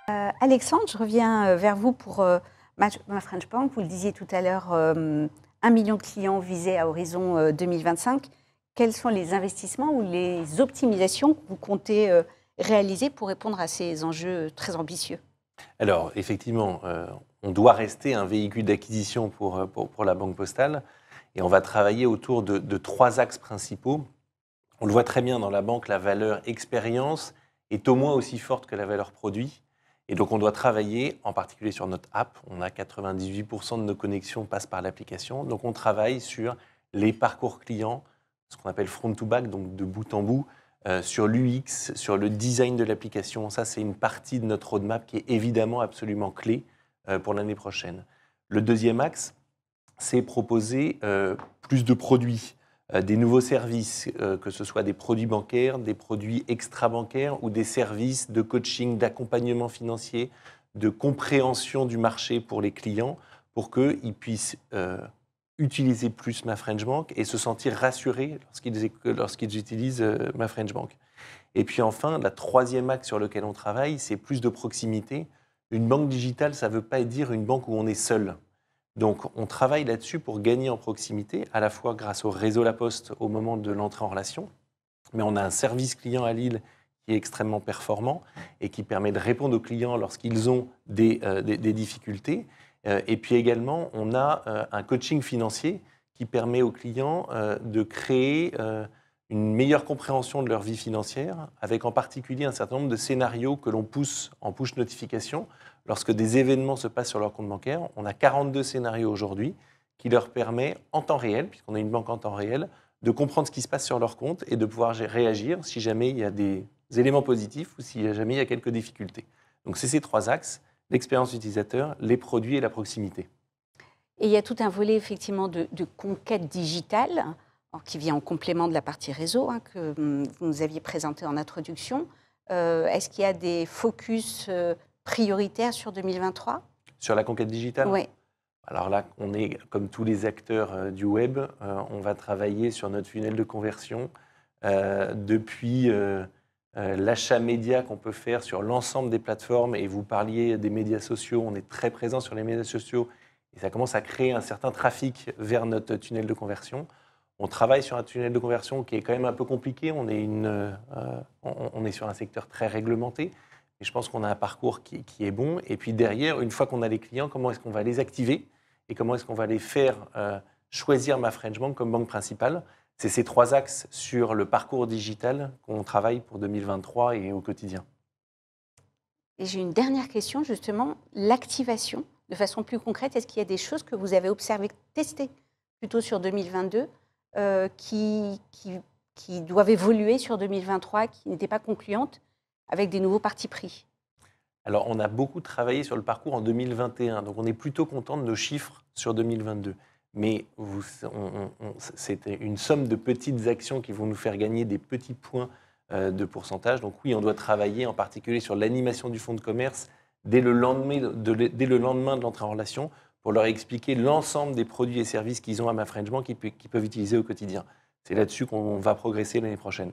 Alexandre, je reviens vers vous pour ma French Bank. Vous le disiez tout à l'heure, 1 million de clients visés à horizon 2025. Quels sont les investissements ou les optimisations que vous comptez réaliser pour répondre à ces enjeux très ambitieux? Alors, effectivement, on doit rester un véhicule d'acquisition pour la Banque Postale et on va travailler autour de 3 axes principaux. On le voit très bien dans la banque, la valeur expérience est au moins aussi forte que la valeur produit. Et donc, on doit travailler, en particulier sur notre app. On a 98% de nos connexions passent par l'application. Donc, on travaille sur les parcours clients, ce qu'on appelle front to back, donc de bout en bout, sur l'UX, sur le design de l'application. Ça, c'est une partie de notre roadmap qui est évidemment absolument clé pour l'année prochaine. Le deuxième axe, c'est proposer plus de produits, des nouveaux services, que ce soit des produits bancaires, des produits extra-bancaires ou des services de coaching, d'accompagnement financier, de compréhension du marché pour les clients, pour qu'ils puissent utiliser plus ma French Bank et se sentir rassurés lorsqu'ils utilisent ma French Bank. Et puis enfin, la troisième axe sur lequel on travaille, c'est plus de proximité. Une banque digitale, ça ne veut pas dire une banque où on est seul. Donc, on travaille là-dessus pour gagner en proximité, à la fois grâce au réseau La Poste au moment de l'entrée en relation, mais on a un service client à Lille qui est extrêmement performant et qui permet de répondre aux clients lorsqu'ils ont des difficultés. Et puis également, on a un coaching financier qui permet aux clients de créer une meilleure compréhension de leur vie financière, avec en particulier un certain nombre de scénarios que l'on pousse en push notification lorsque des événements se passent sur leur compte bancaire. On a 42 scénarios aujourd'hui qui leur permet, en temps réel, puisqu'on a une banque en temps réel, de comprendre ce qui se passe sur leur compte et de pouvoir réagir si jamais il y a des éléments positifs ou si jamais il y a quelques difficultés. Donc c'est ces 3 axes, l'expérience utilisateur, les produits et la proximité. Et il y a tout un volet effectivement de conquête digitale, qui vient en complément de la partie réseau que vous nous aviez présenté en introduction. Est-ce qu'il y a des focus prioritaires sur 2023 ? Sur la conquête digitale ? Oui. Alors là, on est, comme tous les acteurs du web, on va travailler sur notre funnel de conversion depuis l'achat média qu'on peut faire sur l'ensemble des plateformes. Et vous parliez des médias sociaux, on est très présent sur les médias sociaux et ça commence à créer un certain trafic vers notre tunnel de conversion. On travaille sur un tunnel de conversion qui est quand même un peu compliqué. On est sur un secteur très réglementé. Et je pense qu'on a un parcours qui est bon. Et puis derrière, une fois qu'on a les clients, comment est-ce qu'on va les activer et comment est-ce qu'on va les faire choisir ma French Bank comme banque principale? C'est ces 3 axes sur le parcours digital qu'on travaille pour 2023 et au quotidien. Et j'ai une dernière question, justement, l'activation, de façon plus concrète. Est-ce qu'il y a des choses que vous avez observées, testées plutôt sur 2022, qui doivent évoluer sur 2023, qui n'étaient pas concluantes, avec des nouveaux partis pris? Alors, on a beaucoup travaillé sur le parcours en 2021, donc on est plutôt content de nos chiffres sur 2022. Mais c'est une somme de petites actions qui vont nous faire gagner des petits points de pourcentage. Donc oui, on doit travailler en particulier sur l'animation du fonds de commerce dès le lendemain de l'entrée en relation pour leur expliquer l'ensemble des produits et services qu'ils ont à ma French Bank qu'ils peuvent utiliser au quotidien. C'est là-dessus qu'on va progresser l'année prochaine.